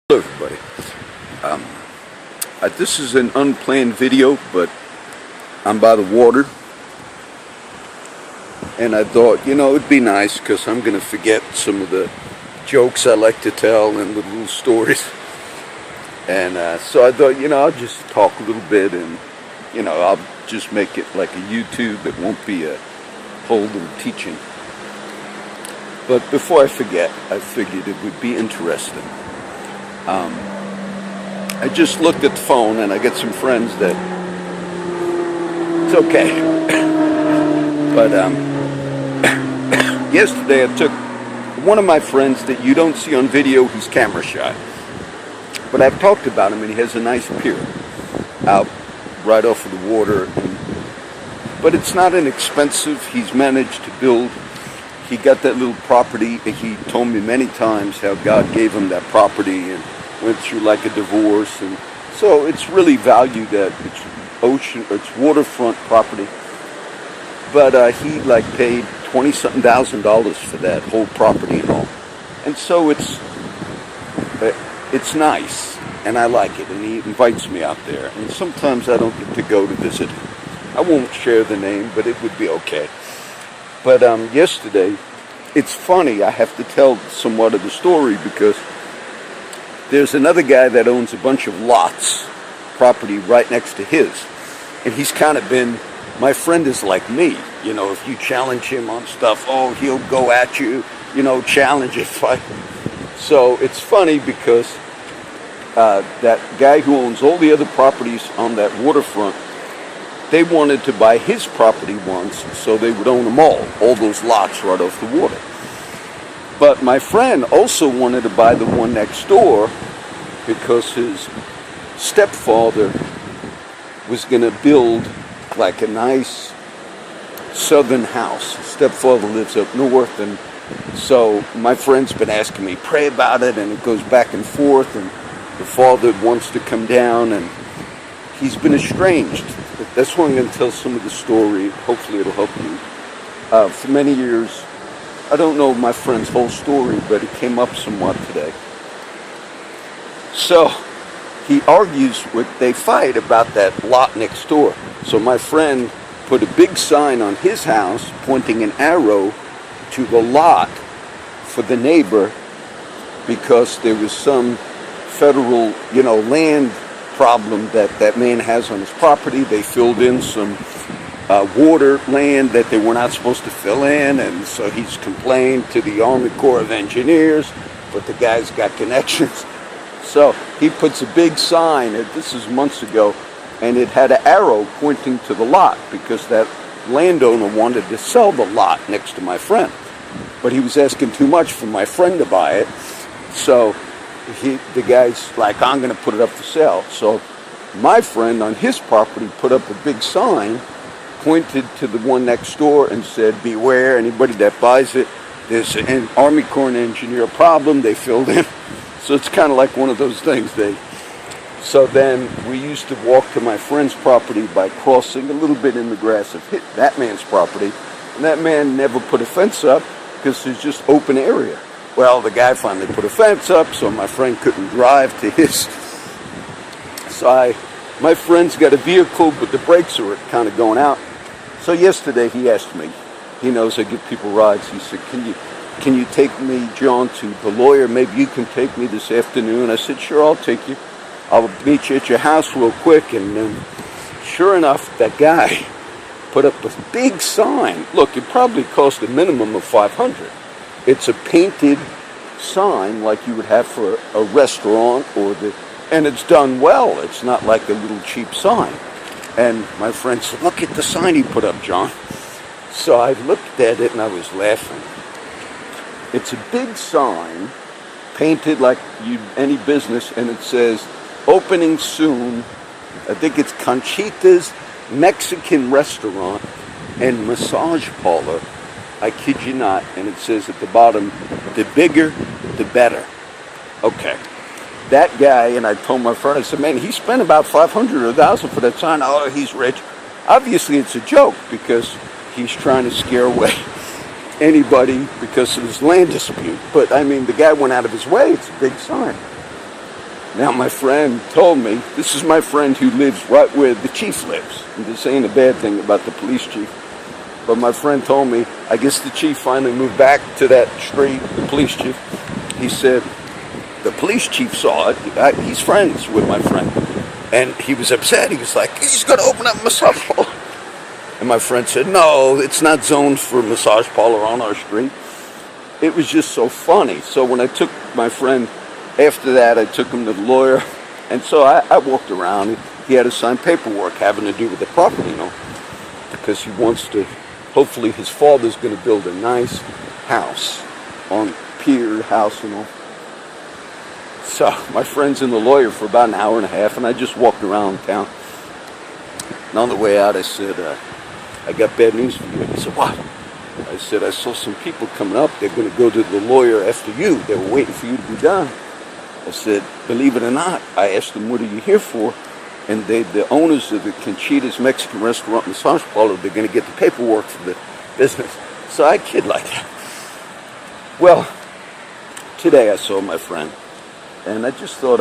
Hello everybody. This is an unplanned video, but I'm by the water and I thought, it'd be nice because I'm going to forget some of the jokes I like to tell and the little stories. And so I thought, I'll just talk a little bit and, I'll just make it like a YouTube. It won't be a whole little teaching. But before I forget, I figured it would be interesting. I just looked at the phone and I got some friends that it's okay. But yesterday I took one of my friends that you don't see on video, he's camera shy. But I've talked about him and he has a nice pier out right off of the water. But it's not inexpensive. He's managed to build. He got that little property. He told me many times how God gave him that property and went through like a divorce, and so it's really valued at it's waterfront property. But he paid $20-something thousand for that whole property and all, and so it's nice, and I like it. And he invites me out there, and sometimes I don't get to go to visit him. I won't share the name, but it would be okay. But yesterday, it's funny, I have to tell somewhat of the story because there's another guy that owns a bunch of lots, property right next to his. And he's kind of been, my friend is like me. If you challenge him on stuff, he'll go at you, challenge it, fight. So it's funny because that guy who owns all the other properties on that waterfront, they wanted to buy his property once, so they would own them all those lots right off the water. But my friend also wanted to buy the one next door because his stepfather was going to build like a nice southern house. His stepfather lives up north, and so my friend's been asking me, pray about it, and it goes back and forth, and the father wants to come down, and he's been estranged. That's why I'm going to tell some of the story. Hopefully it'll help you. For many years, I don't know my friend's whole story, but it came up somewhat today. So he argues they fight about that lot next door. So my friend put a big sign on his house pointing an arrow to the lot for the neighbor because there was some federal, land problem that man has on his property. They filled in some water land that they were not supposed to fill in, and so he's complained to the Army Corps of Engineers, but the guy's got connections. So he puts a big sign, this is months ago, and it had an arrow pointing to the lot because that landowner wanted to sell the lot next to my friend, but he was asking too much for my friend to buy it. So the guy's like, I'm going to put it up for sale. So my friend on his property put up a big sign, pointed to the one next door and said, beware, anybody that buys it, there's an Army Corps and Engineer problem. They filled in. So it's kind of like one of those things. So then we used to walk to my friend's property by crossing a little bit in the grass of that man's property. And that man never put a fence up because there's just open area. Well, the guy finally put a fence up, so my friend couldn't drive to his. So my friend's got a vehicle, but the brakes are kind of going out. So yesterday he asked me, he knows I give people rides, he said, can you take me, John, to the lawyer? Maybe you can take me this afternoon. I said, sure, I'll take you. I'll meet you at your house real quick. And then, sure enough, that guy put up a big sign. Look, it probably cost a minimum of $500. It's a painted sign like you would have for a restaurant and it's done well. It's not like a little cheap sign. And my friend said, look at the sign he put up, John. So I looked at it and I was laughing. It's a big sign painted like any business, and it says, opening soon. I think it's Conchita's Mexican restaurant and massage parlor. I kid you not. And it says at the bottom, the bigger, the better. Okay. That guy, and I told my friend, I said, man, he spent about $500 or $1,000 for that sign. Oh, he's rich. Obviously, it's a joke because he's trying to scare away anybody because of his land dispute. But, I mean, the guy went out of his way. It's a big sign. Now my friend told me, this is my friend who lives right where the chief lives. And this ain't a bad thing about the police chief. But my friend told me, I guess the chief finally moved back to that street, the police chief. He said, the police chief saw it. He's friends with my friend. And he was upset. He was like, he's going to open up a massage parlor. And my friend said, no, it's not zoned for a massage parlor on our street. It was just so funny. So when I took my friend, after that, I took him to the lawyer. And so I walked around. He had to sign paperwork having to do with the property, because he wants to, hopefully his father's going to build a nice house on pier house, So my friend's in the lawyer for about an hour and a half, and I just walked around town. And on the way out, I said, I got bad news for you. He said, what? I said, I saw some people coming up. They're going to go to the lawyer after you. They were waiting for you to be done. I said, believe it or not, I asked them, what are you here for? And the owners of the Conchita's Mexican restaurant massage parlor, they're going to get the paperwork for the business. So I kid like that. Well, today I saw my friend, and I just thought,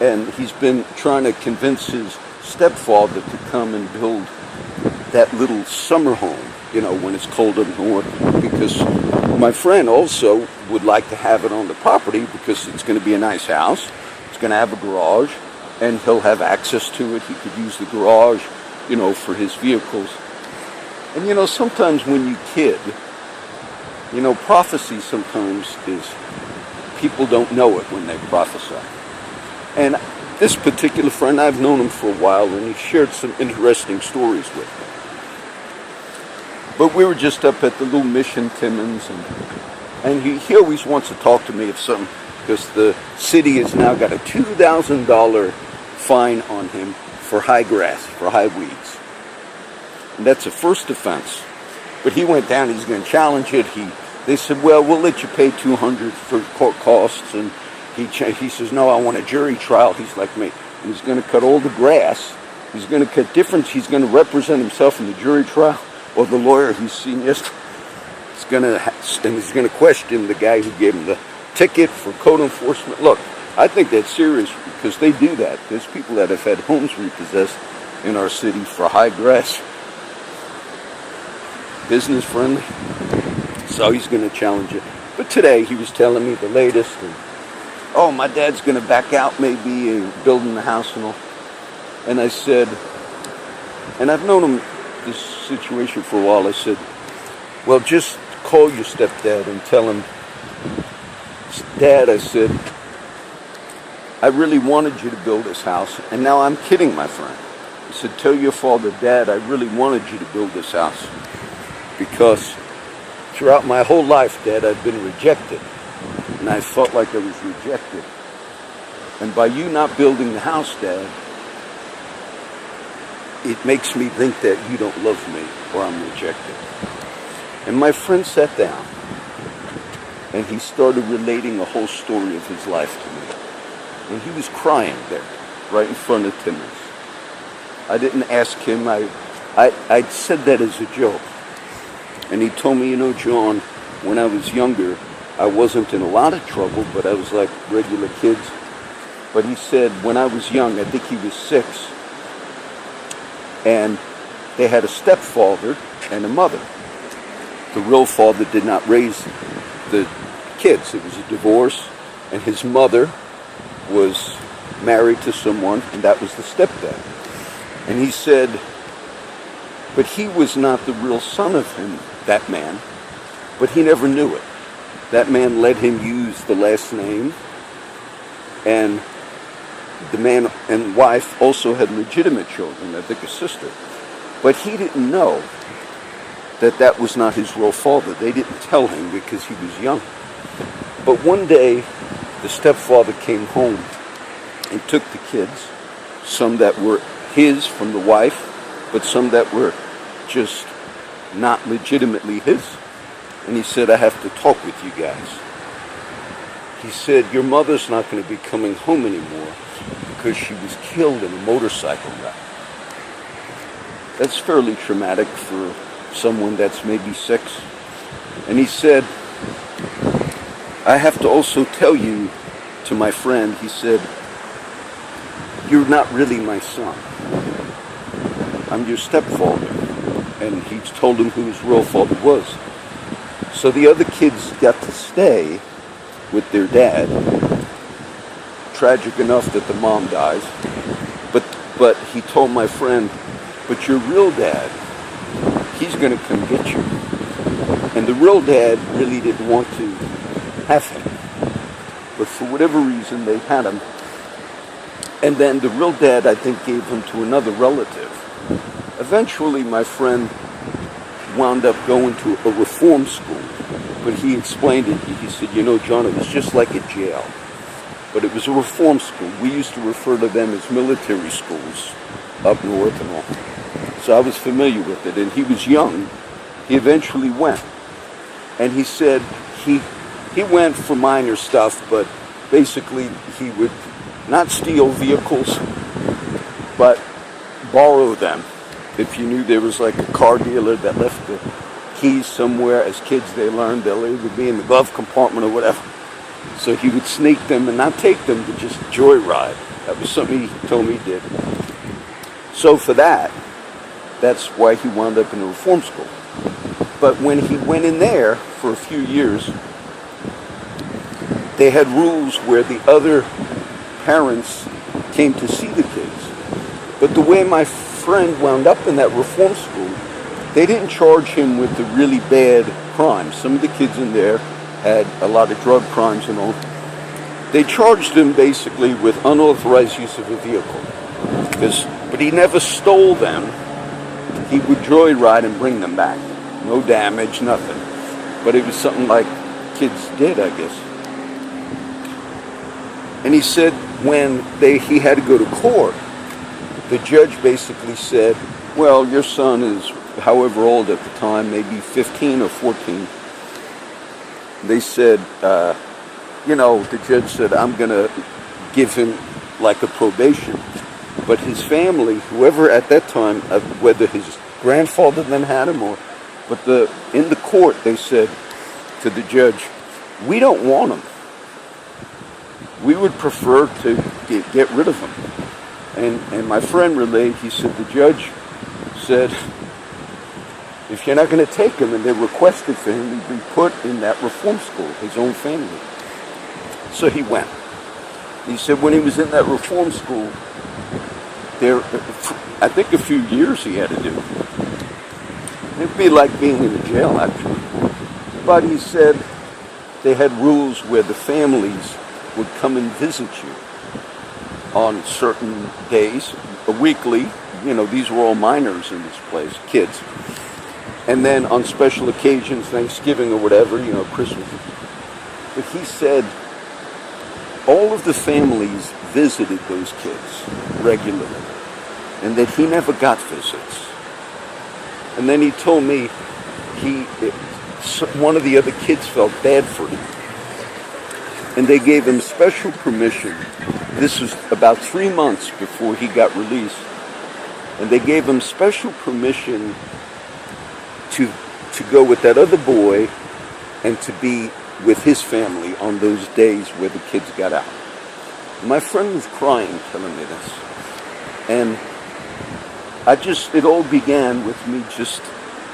and he's been trying to convince his stepfather to come and build that little summer home, when it's cold up north, because my friend also would like to have it on the property because it's going to be a nice house. It's going to have a garage, and he'll have access to it. He could use the garage, for his vehicles. And, sometimes when you kid, prophecy sometimes is, people don't know it when they prophesy. And this particular friend, I've known him for a while, and he shared some interesting stories with me. But we were just up at the little Mission Timmins, and he always wants to talk to me of something, because the city has now got a $2,000 fine on him for high grass, for high weeds. And that's a first offense. But he went down, he's going to challenge it. They said, well, we'll let you pay $200 for court costs. And he says, no, I want a jury trial. He's like me. And he's going to cut all the grass. He's going to cut difference. He's going to represent himself in the jury trial. Or the lawyer he's seen yesterday. He's going to question the guy who gave him the ticket for code enforcement. Look, I think that's serious, because they do that. There's people that have had homes repossessed in our city for high grass. Business friendly. So he's going to challenge it. But today he was telling me the latest. And, my dad's going to back out maybe and building the house and all. And I said, and I've known him this situation for a while. I said, well, just call your stepdad and tell him, Dad, I said, I really wanted you to build this house, and now I'm kidding, my friend. I said, tell your father, Dad, I really wanted you to build this house, because throughout my whole life, Dad, I've been rejected, and I felt like I was rejected. And by you not building the house, Dad, it makes me think that you don't love me, or I'm rejected. And my friend sat down, and he started relating a whole story of his life to me. And he was crying there, right in front of Timmins. I didn't ask him. I said that as a joke. And he told me, John, when I was younger, I wasn't in a lot of trouble, but I was like regular kids. But he said, when I was young, I think he was 6, and they had a stepfather and a mother. The real father did not raise the kids. It was a divorce, and his mother was married to someone, and that was the stepdad. And he said, but he was not the real son of him, that man, but he never knew it. That man let him use the last name, and the man and wife also had legitimate children, I think a sister. But he didn't know that that was not his real father. They didn't tell him because he was young. But one day, the stepfather came home and took the kids, some that were his from the wife, but some that were just not legitimately his. And he said, I have to talk with you guys. He said, your mother's not going to be coming home anymore because she was killed in a motorcycle wreck. That's fairly traumatic for someone that's maybe 6. And he said, I have to also tell you to my friend, he said, "You're not really my son. I'm your stepfather." And he told him who his real father was. So the other kids got to stay with their dad. Tragic enough that the mom dies. But he told my friend, "But your real dad, he's going to come get you." And the real dad really didn't want to have him. But for whatever reason, they had him. And then the real dad, I think, gave him to another relative. Eventually, my friend wound up going to a reform school. But he explained it. He said, "You know, John, it was just like a jail. But it was a reform school. We used to refer to them as military schools up north and all." So I was familiar with it. And he was young. He eventually went. And he said he went for minor stuff, but basically he would not steal vehicles, but borrow them. If you knew there was like a car dealer that left the keys somewhere, as kids they learned they'll either be in the glove compartment or whatever. So he would sneak them and not take them, but just joyride. That was something he told me he did. So for that's why he wound up in a reform school. But when he went in there for a few years, they had rules where the other parents came to see the kids. But the way my friend wound up in that reform school, they didn't charge him with the really bad crimes. Some of the kids in there had a lot of drug crimes and all. They charged him basically with unauthorized use of a vehicle. But he never stole them. He would joyride and bring them back. No damage, nothing. But it was something like kids did, I guess. And he said when he had to go to court, the judge basically said, "Well, your son is however old at the time, maybe 15 or 14. They said, the judge said, "I'm going to give him like a probation." But his family, whoever at that time, whether his grandfather then had him in the court, they said to the judge, "We don't want him. We would prefer to get rid of him." And my friend relayed, he said, the judge said, if you're not going to take him, and they requested for him to be put in that reform school, his own family. So he went. He said when he was in that reform school, I think a few years he had to do. It'd be like being in a jail, actually. But he said they had rules where the families would come and visit you on certain days, weekly. These were all minors in this place, kids. And then on special occasions, Thanksgiving or whatever, Christmas. But he said all of the families visited those kids regularly, and that he never got visits. And then he told me one of the other kids felt bad for him, and they gave him special permission. This was about 3 months before he got released, and they gave him special permission to go with that other boy and to be with his family on those days where the kids got out. My friend was crying telling me this, and it all began with me just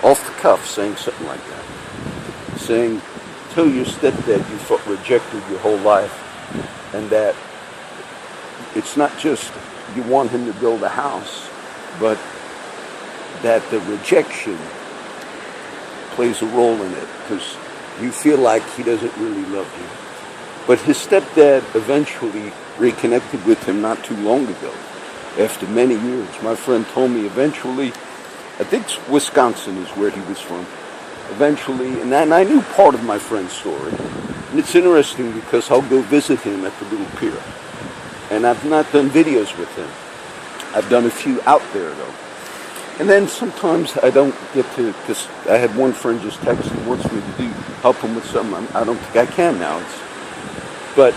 off the cuff saying something like that. Saying, tell your stepdad you felt rejected your whole life, and that it's not just you want him to build a house, but that the rejection plays a role in it, because you feel like he doesn't really love you. But his stepdad eventually reconnected with him not too long ago, after many years. My friend told me eventually, I think Wisconsin is where he was from. Eventually, and I knew part of my friend's story. And it's interesting because I'll go visit him at the little pier. And I've not done videos with him. I've done a few out there, though. And then sometimes I don't get to, because I had one friend just text me, wants me to help him with something. I don't think I can now. But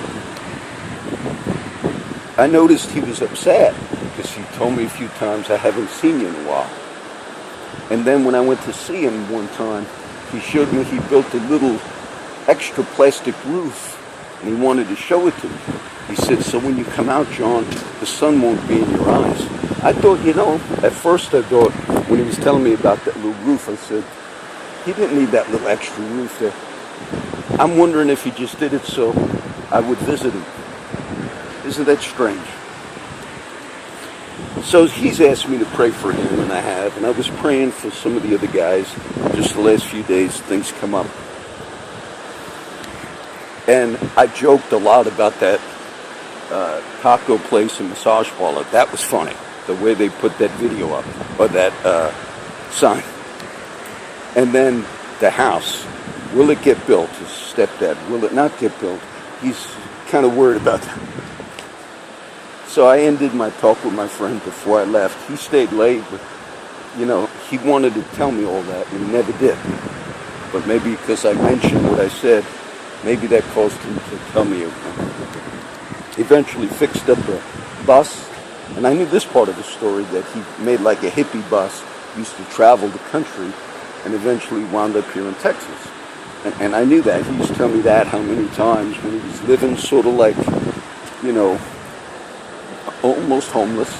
I noticed he was upset because he told me a few times, I haven't seen you in a while. And then when I went to see him one time, he showed me he built a little extra plastic roof and he wanted to show it to me. He said, so when you come out, John, the sun won't be in your eyes. I thought, at first I thought, when he was telling me about that little roof, I said, he didn't need that little extra roof there. I'm wondering if he just did it so I would visit him. Isn't that strange? So he's asked me to pray for him, and I have. And I was praying for some of the other guys. Just the last few days, things come up. And I joked a lot about that taco place and massage parlor. That was funny, the way they put that video up, or that sign. And then the house. Will it get built? His stepdad. Will it not get built? He's kind of worried about that. So I ended my talk with my friend before I left. He stayed late, but, he wanted to tell me all that, and he never did. But maybe because I mentioned what I said, maybe that caused him to tell me everything. Eventually fixed up a bus, and I knew this part of the story, that he made like a hippie bus, used to travel the country, and eventually wound up here in Texas. And I knew that. He used to tell me that how many times when he was living sort of like, almost homeless,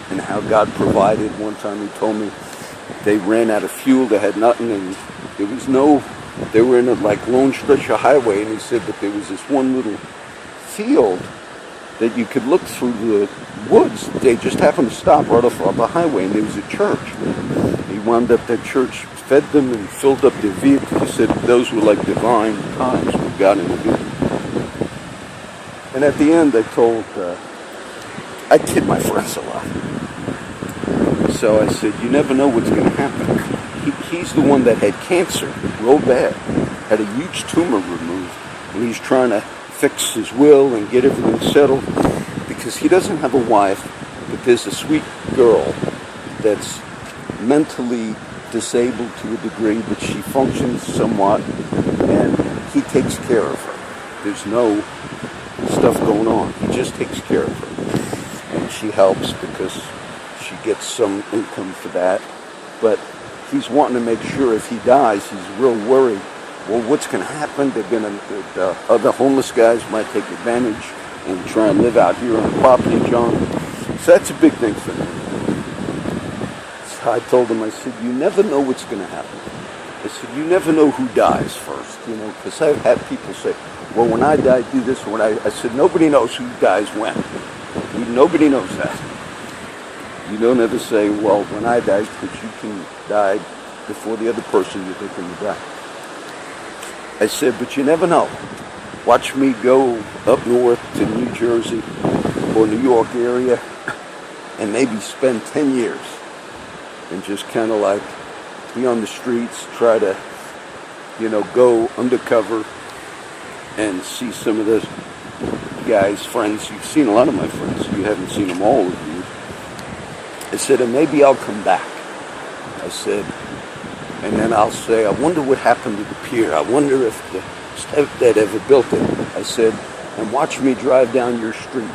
and how God provided. One time he told me they ran out of fuel, they had nothing, and they were in a like lone stretch of highway, and he said, but there was this one little field that you could look through the woods. They just happened to stop right off the highway, and there was a church. He wound up, that church fed them and filled up their vehicle. He said those were like divine times with God in the vehicle. And at the end, I kid my friends a lot. So I said, you never know what's going to happen. He's the one that had cancer, real bad, had a huge tumor removed, and he's trying to fix his will and get everything settled because he doesn't have a wife, but there's a sweet girl that's mentally disabled to a degree, but she functions somewhat, and he takes care of her. There's no stuff going on. He just takes care of her. And she helps because she gets some income for that. But he's wanting to make sure if he dies, he's real worried. Well, what's going to happen? The other homeless guys might take advantage and try and live out here on the property, John. So that's a big thing for me. So I told him, I said, you never know what's going to happen. I said, you never know who dies first, because I've had people say, well, when I die, do this. I said, nobody knows who dies when. Nobody knows that. You don't ever say, well, when I die, because you can die before the other person you're thinking to die. I said, but you never know. Watch me go up north to New Jersey or New York area and maybe spend 10 years and just kind of like be on the streets, try to, go undercover and see some of those guys, friends. You've seen a lot of my friends. You haven't seen them all of you. I said, and maybe I'll come back. I said, and then I'll say, I wonder what happened to the pier. I wonder if the stepdad ever built it. I said, and watch me drive down your street.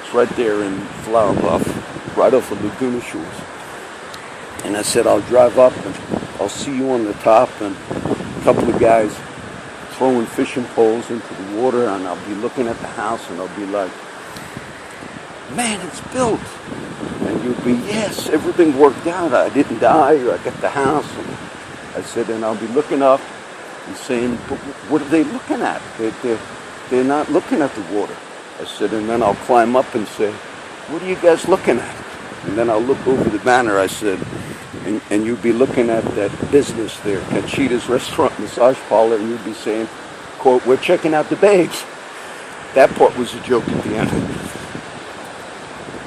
It's right there in Flower Bluff, right off of Laguna Shores. And I said, I'll drive up and I'll see you on the top, and a couple of guys throwing fishing poles into the water, and I'll be looking at the house and I'll be like, man, it's built. And you'll be, yes, everything worked out. I didn't die. I got the house. And I said, and I'll be looking up and saying, what are they looking at? They're not looking at the water. I said, and then I'll climb up and say, what are you guys looking at? And then I'll look over the banner, I said, and you'll be looking at that business there, Conchita's Restaurant Massage Parlor, and you'll be saying, quote, we're checking out the babes. That part was a joke at the end.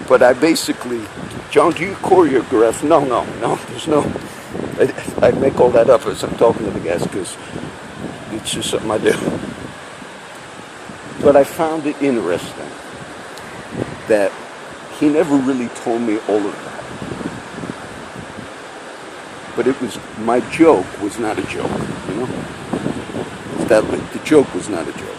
But I basically, John, do you choreograph? No, there's no, I make all that up as I'm talking to the guys because it's just something I do. But I found it interesting that he never really told me all of that. But it was, my joke was not a joke, The joke was not a joke.